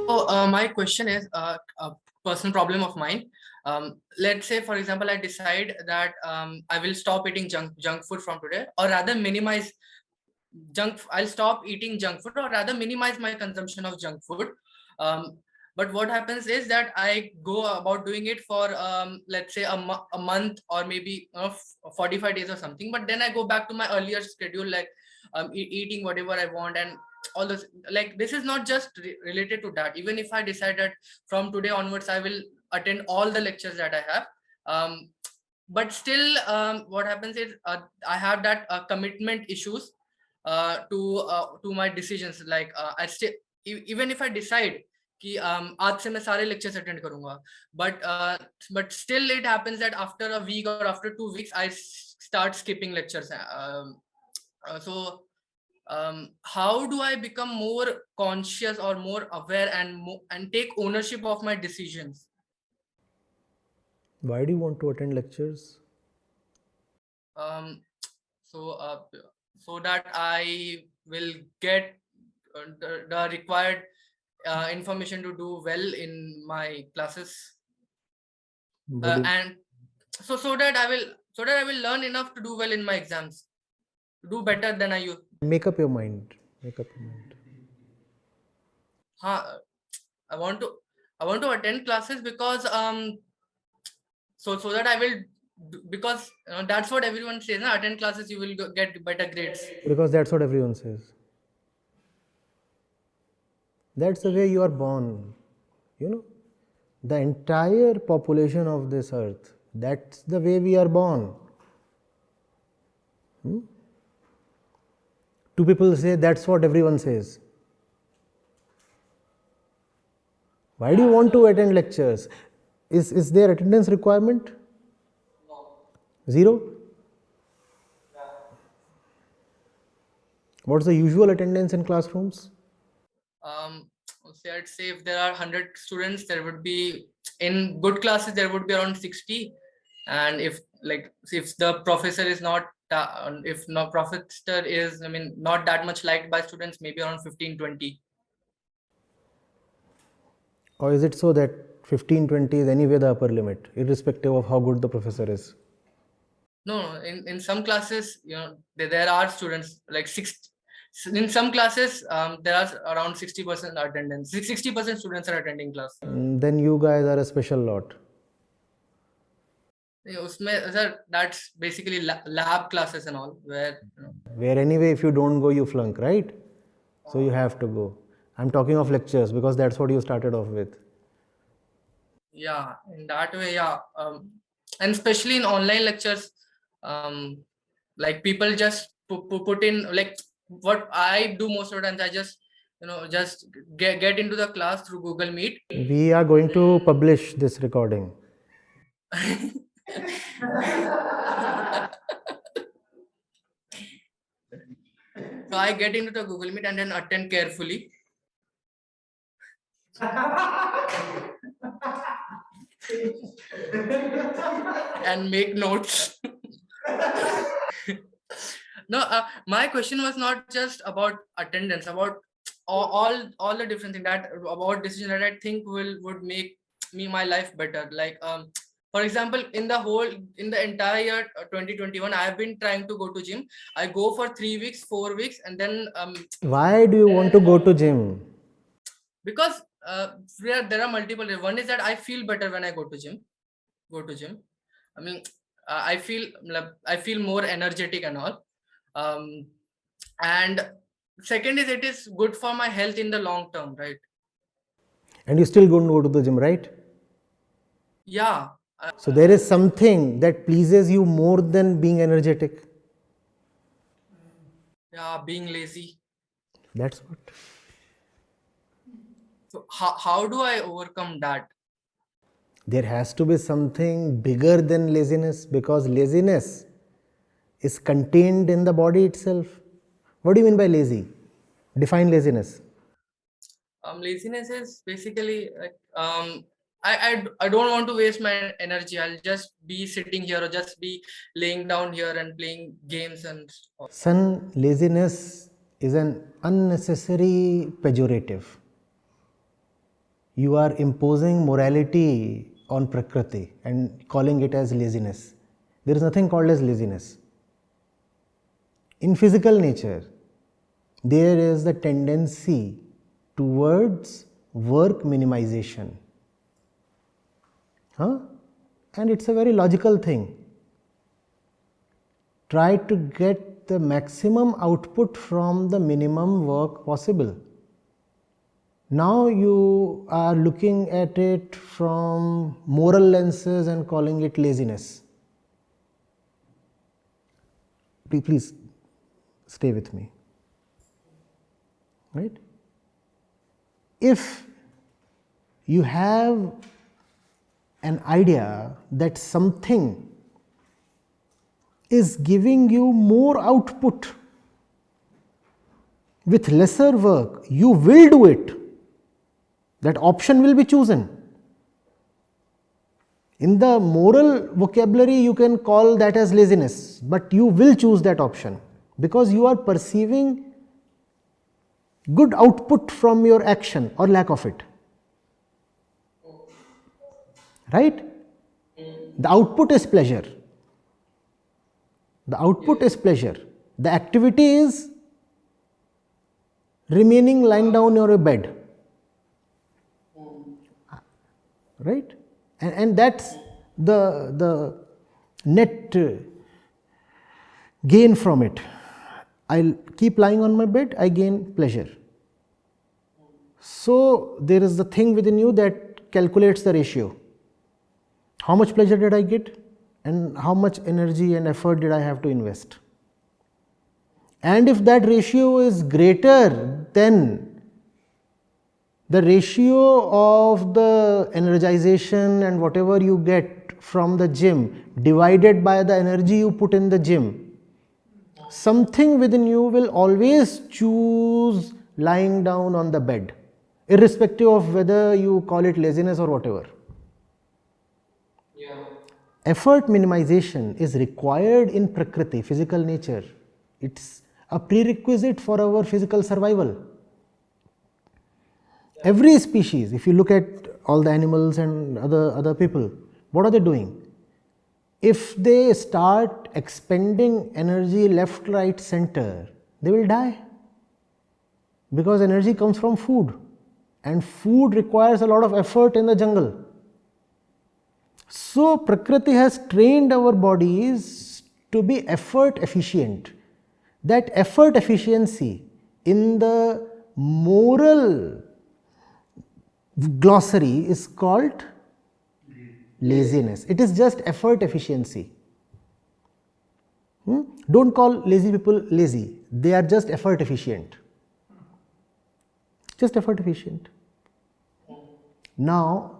My question is a personal problem of mine. Let's say, for example, I decide that I will stop eating junk food from today, or rather minimize I'll stop eating junk food, or rather minimize my consumption of junk food. Um, but what happens is that I go about doing it for let's say a month, or maybe 45 days or something. But then I go back to my earlier schedule, like eating whatever I want, and all this. Like, this is not just related to that. Even if I decide that from today onwards I will attend all the lectures that I have, but still, what happens is I have that commitment issues to my decisions. Like, I still, even if I decide कि आज से मैं सारे lectures attend करूंगा, but still it happens that after a week or after 2 weeks I start skipping lectures. So how do I become more conscious or more aware and take ownership of my decisions? Why do you want to attend lectures? Um, so that I will get the required information to do well in my classes, and so that I will learn enough to do well in my exams, do better than I used. Make up your mind. Make up your mind. I want to attend classes because so that I will because that's what everyone says. Na? Attend classes, you will get better grades. Because that's what everyone says. That's the way you are born. You know, the entire population of this earth, that's the way we are born. Two people say that's what everyone says. Why do you want to attend lectures? Is there attendance requirement? No. 0? What's the usual attendance in classrooms? I'd say if there are 100 students, there would be, in good classes there would be around 60, and if the professor is not if no professor is not that much liked by students, maybe around 15-20. Or is it so that 15-20 is anyway the upper limit, irrespective of how good the professor is? No, in some classes, there are students like 6. In some classes, there are around 60% attendance. 60% students are attending class. Then you guys are a special lot. Sir, that's basically lab classes and all, Where anyway, if you don't go, you flunk, right? So you have to go. I'm talking of lectures because that's what you started off with. Yeah, in that way, yeah. And especially in online lectures, like people just put in, like what I do most of the times, I just get into the class through Google Meet. We are going to publish this recording. So I get into the Google Meet and then attend carefully. And make notes. No, my question was not just about attendance, about all the different things that about decision that I think would make my life better. Like, for example, in the entire 2021, I have been trying to go to gym. I go for 3 weeks, 4 weeks, and then Why do you want to go to gym? because there are multiple. One is that I feel better when I go to gym. I mean, I feel more energetic and all. And second is, it is good for my health in the long term, right? And you still don't go to the gym, right? Yeah. So there is something that pleases you more than being energetic. Yeah, being lazy. That's what. So how do I overcome that? There has to be something bigger than laziness, because laziness is contained in the body itself. What do you mean by lazy? Define laziness. Laziness is basically like, I don't want to waste my energy. I'll just be sitting here or just be laying down here and playing games and all. Son, laziness is an unnecessary pejorative. you are imposing morality on Prakriti and calling it as laziness. There is nothing called as laziness. In physical nature, there is the tendency towards work minimization. And it's a very logical thing. Try to get the maximum output from the minimum work possible. Now you are looking at it from moral lenses and calling it laziness. Please stay with me. Right? If you have an idea that something is giving you more output with lesser work, you will do it. That option will be chosen. In the moral vocabulary, you can call that as laziness, but you will choose that option because you are perceiving good output from your action or lack of it. Right? The output is pleasure. The output is pleasure. The activity is remaining lying down on your bed. Right? And that's the net gain from it. I'll keep lying on my bed, I gain pleasure. So there is the thing within you that calculates the ratio. How much pleasure did I get and how much energy and effort did I have to invest? And if that ratio is greater than the ratio of the energization and whatever you get from the gym divided by the energy you put in the gym, something within you will always choose lying down on the bed, irrespective of whether you call it laziness or whatever. Effort minimization is required in Prakriti, physical nature. It's a prerequisite for our physical survival. Every species, if you look at all the animals and other people, what are they doing? If they start expending energy left, right, center, they will die. Because energy comes from food. And food requires a lot of effort in the jungle. So Prakriti has trained our bodies to be effort efficient. That effort efficiency in the moral glossary is called laziness. It is just effort efficiency. Don't call lazy people lazy. They are just effort efficient. Just effort efficient. Now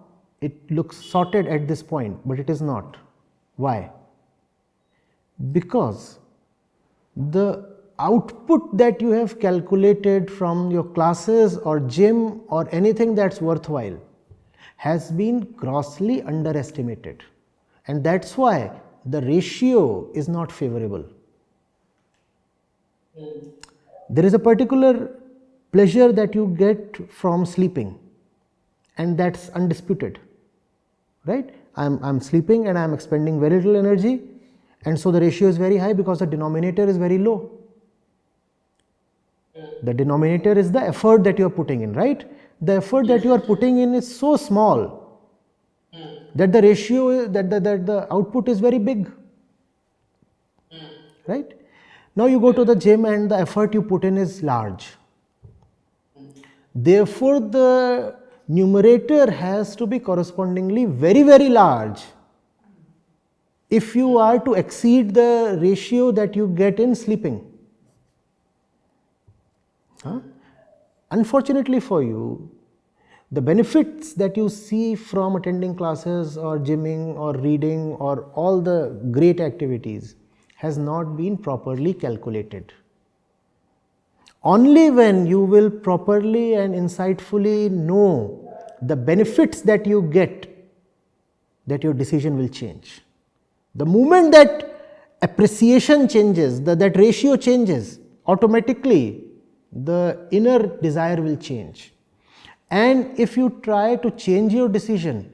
it looks sorted at this point, but it is not. Why? Because the output that you have calculated from your classes or gym or anything that's worthwhile has been grossly underestimated, and that's why the ratio is not favorable. There is a particular pleasure that you get from sleeping, and that's undisputed, right? I'm sleeping and I'm expending very little energy, and so the ratio is very high because the denominator is very low. The denominator is the effort that you are putting in, right? The effort that you are putting in is so small that the ratio, that the output is very big, right? Now you go to the gym and the effort you put in is large. Therefore, the numerator has to be correspondingly very, very large if you are to exceed the ratio that you get in sleeping. Unfortunately for you, the benefits that you see from attending classes or gymming or reading or all the great activities has not been properly calculated. Only when you will properly and insightfully know the benefits that you get, that your decision will change. The moment that appreciation changes, that ratio changes, automatically the inner desire will change. And if you try to change your decision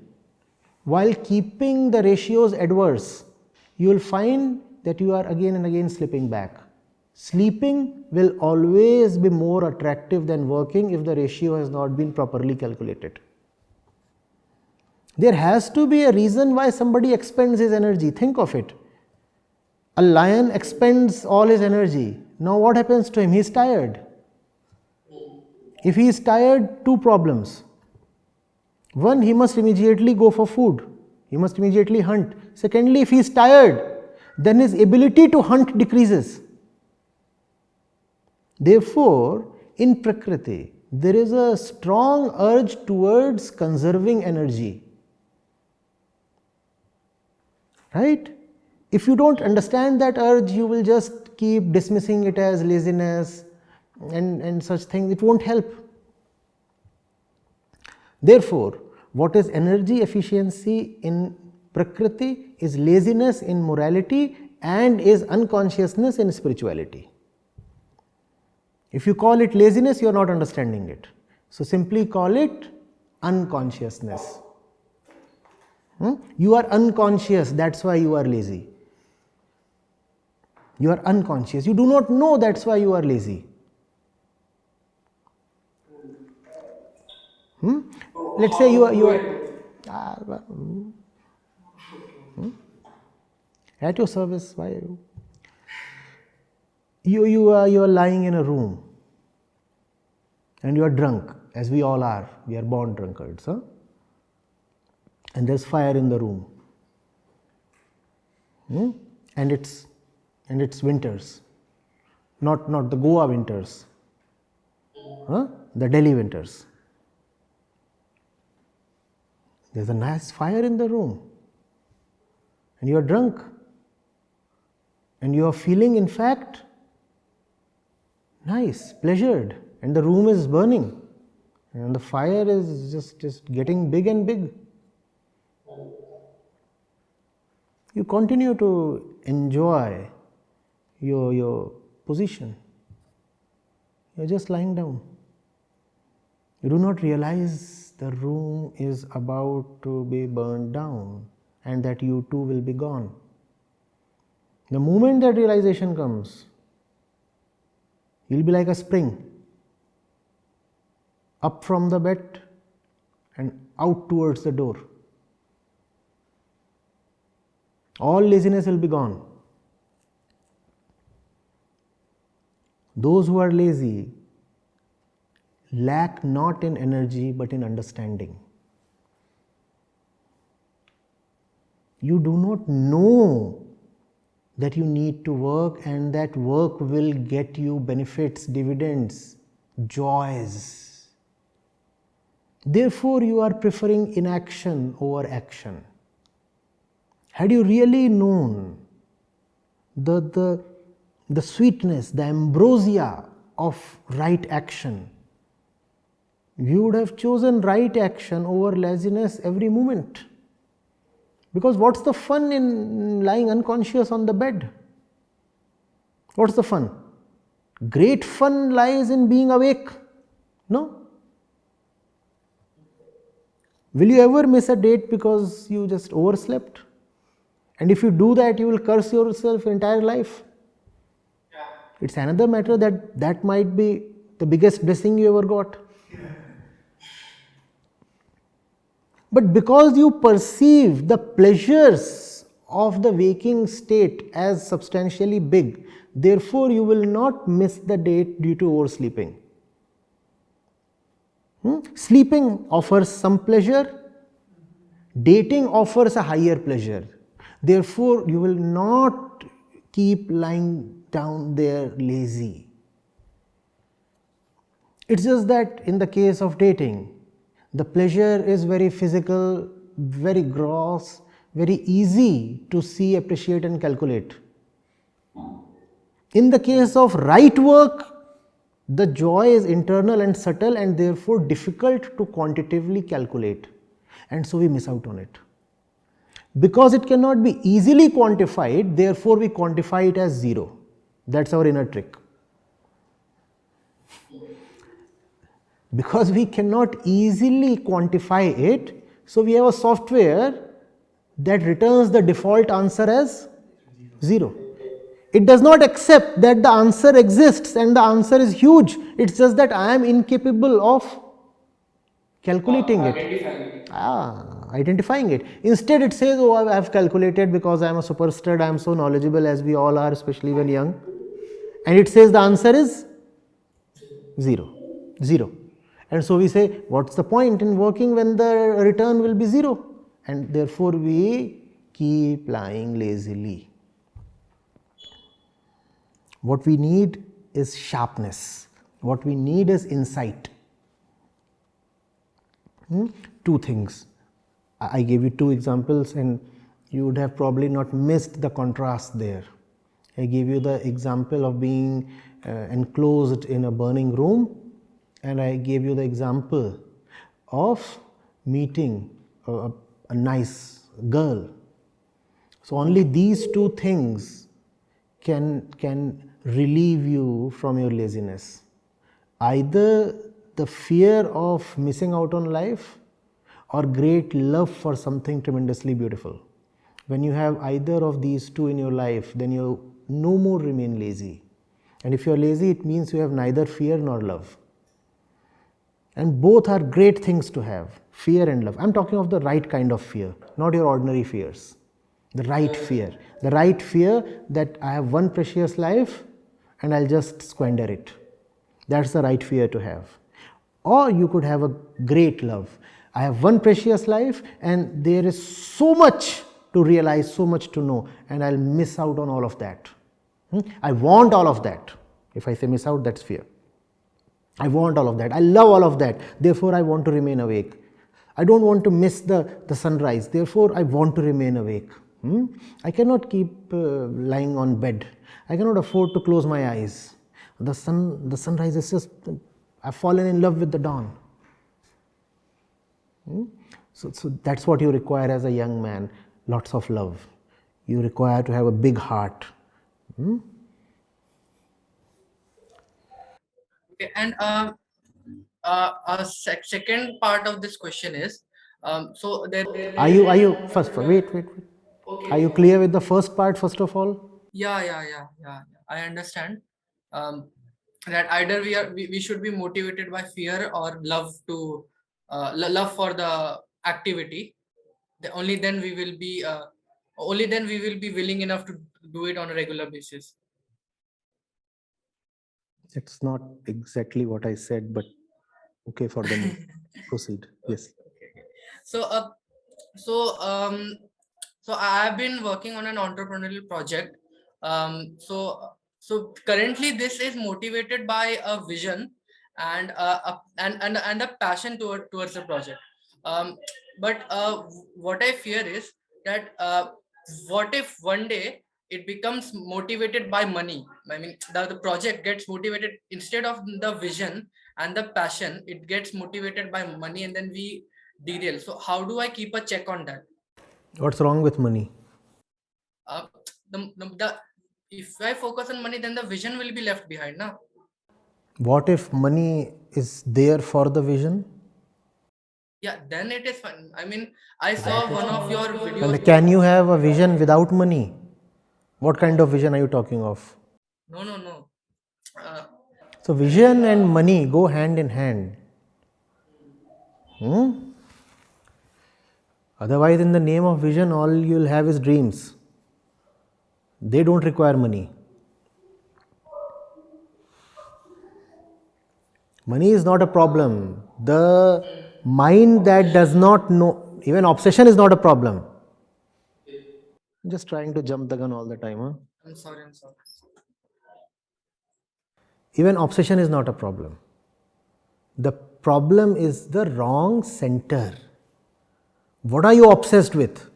while keeping the ratios adverse, you will find that you are again and again slipping back. Sleeping will always be more attractive than working if the ratio has not been properly calculated. There has to be a reason why somebody expends his energy. Think of it. A lion expends all his energy. Now what happens to him? He is tired. If he is tired, two problems. One, he must immediately go for food. He must immediately hunt. Secondly, if he is tired, then his ability to hunt decreases. Therefore, in Prakriti, there is a strong urge towards conserving energy. Right? If you don't understand that urge, you will just keep dismissing it as laziness and such things. It won't help. Therefore, what is energy efficiency in Prakriti is laziness in morality and is unconsciousness in spirituality. If you call it laziness, you are not understanding it. So simply call it unconsciousness. You are unconscious, that's why you are lazy. You are unconscious. You do not know, that's why you are lazy. Let's say you are at your service. Why you are lying in a room and you are drunk, as we all are. We are born drunkards, huh? And there's fire in the room, and it's winters, not the Goa winters, the Delhi winters. There's a nice fire in the room, and you are drunk, and you are feeling, in fact, nice, pleasured, and the room is burning, and the fire is just getting big and big. You continue to enjoy your position. You are just lying down. You do not realize the room is about to be burned down and that you too will be gone. The moment that realization comes, you will be like a spring, up from the bed and out towards the door. All laziness will be gone. Those who are lazy lack not in energy but in understanding. You do not know that you need to work and that work will get you benefits, dividends, joys. Therefore, you are preferring inaction over action. Had you really known the sweetness, the ambrosia of right action, you would have chosen right action over laziness every moment. Because what's the fun in lying unconscious on the bed? What's the fun? Great fun lies in being awake. No? Will you ever miss a date because you just overslept? And if you do that, you will curse yourself your entire life. Yeah. It's another matter that might be the biggest blessing you ever got. Yeah. But because you perceive the pleasures of the waking state as substantially big, therefore you will not miss the date due to oversleeping. Sleeping offers some pleasure, dating offers a higher pleasure. Therefore, you will not keep lying down there lazy. It's just that in the case of dating, the pleasure is very physical, very gross, very easy to see, appreciate and calculate. In the case of right work, the joy is internal and subtle and therefore difficult to quantitatively calculate. And so we miss out on it. Because it cannot be easily quantified, therefore we quantify it as zero. That's our inner trick. Because we cannot easily quantify it, so we have a software that returns the default answer as 0. It does not accept that the answer exists and the answer is huge. It's just that I am incapable of calculating it. Identifying it. Instead it says, oh, I have calculated because I am a super stud, I am so knowledgeable, as we all are, especially when young. And it says the answer is 0. 0. And so we say, what's the point in working when the return will be 0? And therefore we keep lying lazily. What we need is sharpness. What we need is insight. Two things. I gave you two examples and you would have probably not missed the contrast there. I gave you the example of being enclosed in a burning room, and I gave you the example of meeting a nice girl. So only these two things can relieve you from your laziness. Either the fear of missing out on life or great love for something tremendously beautiful. When you have either of these two in your life, then you no more remain lazy. And if you are lazy, it means you have neither fear nor love. And both are great things to have, fear and love. I am talking of the right kind of fear, not your ordinary fears. The right fear. The right fear that I have one precious life and I'll just squander it. That's the right fear to have. Or you could have a great love. I have one precious life and there is so much to realize, so much to know, and I'll miss out on all of that. I want all of that. If I say miss out, that's fear. I want all of that. I love all of that. Therefore, I want to remain awake. I don't want to miss the sunrise. Therefore, I want to remain awake. I cannot keep lying on bed. I cannot afford to close my eyes. The sunrise is just, I've fallen in love with the dawn. So that's what you require as a young man, lots of love. You require to have a big heart. Okay, and second part of this question is, so there. Are you first? Wait. Are you clear with the first part first of all? Yeah. I understand. Um, that either we should be motivated by fear or love to love for the activity. Only then we will be willing enough to do it on a regular basis. It's not exactly what I said, but okay for them. Proceed. Yes. Okay. So so I have been working on an entrepreneurial project. So currently this is motivated by a vision and and a passion towards the project. But what I fear is that what if one day it becomes motivated by money? I mean, the project gets motivated instead of the vision and the passion, it gets motivated by money, and then we derail. So how do I keep a check on that? What's wrong with money? uh, the if I focus on money, then the vision will be left behind now. What if money is there for the vision? Yeah, then it is fine. I mean, I saw one of your And videos. can you have a vision without money? What kind of vision are you talking of? No. uh, So vision and money go hand in hand. Otherwise, in the name of vision, all you'll have is dreams. They don't require money. Money is not a problem. The mind that does not know, even obsession is not a problem. I'm just trying to jump the gun all the time. Huh? I'm sorry. Even obsession is not a problem. The problem is the wrong center. What are you obsessed with?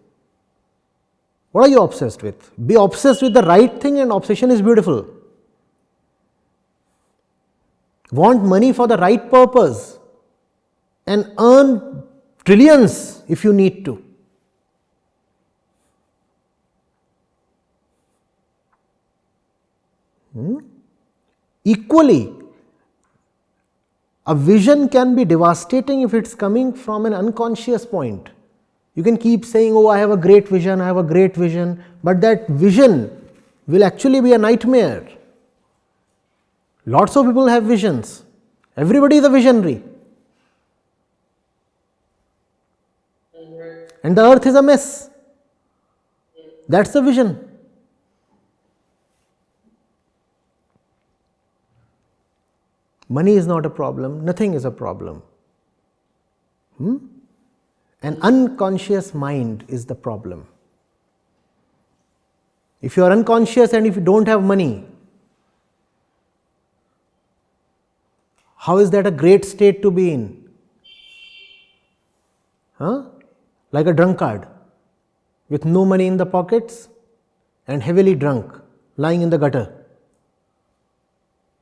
What are you obsessed with? Be obsessed with the right thing, and obsession is beautiful. Want money for the right purpose and earn trillions if you need to. Equally, A vision can be devastating if it's coming from an unconscious point. You can keep saying, oh, I have a great vision, I have a great vision, but that vision will actually be a nightmare. Lots of people have visions. Everybody is a visionary. And the earth is a mess. That's the vision. Money is not a problem, nothing is a problem. An unconscious mind is the problem. If you are unconscious and if you don't have money, how is that a great state to be in? Like a drunkard with no money in the pockets and heavily drunk, lying in the gutter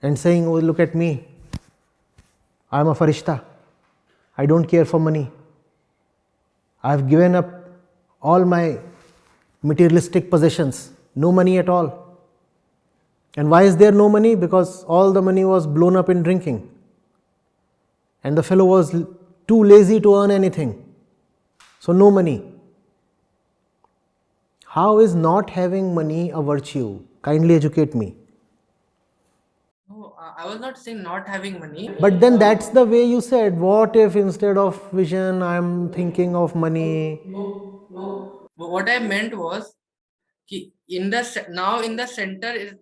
and saying, oh, look at me, I am a farishta, I don't care for money, I have given up all my materialistic possessions, no money at all. And why is there no money? Because all the money was blown up in drinking and the fellow was too lazy to earn anything. So no money. How is not having money a virtue? Kindly educate me. No, I was not saying not having money. But then that's the way you said. What if instead of vision I am thinking of money? What I meant was, in the center is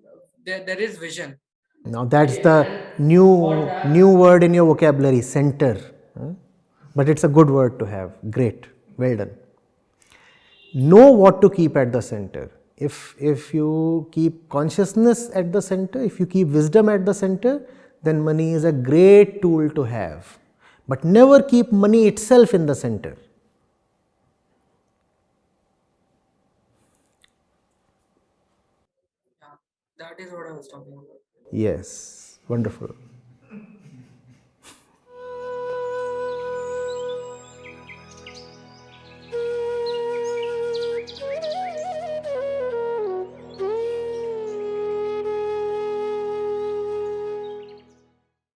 there is vision. Now that's the new word in your vocabulary, center. But it's a good word to have. Great. Well done. Know what to keep at the center. If you keep consciousness at the center, if you keep wisdom at the center, then money is a great tool to have. But never keep money itself in the center. Yeah, that is what I was talking about. Yes, wonderful.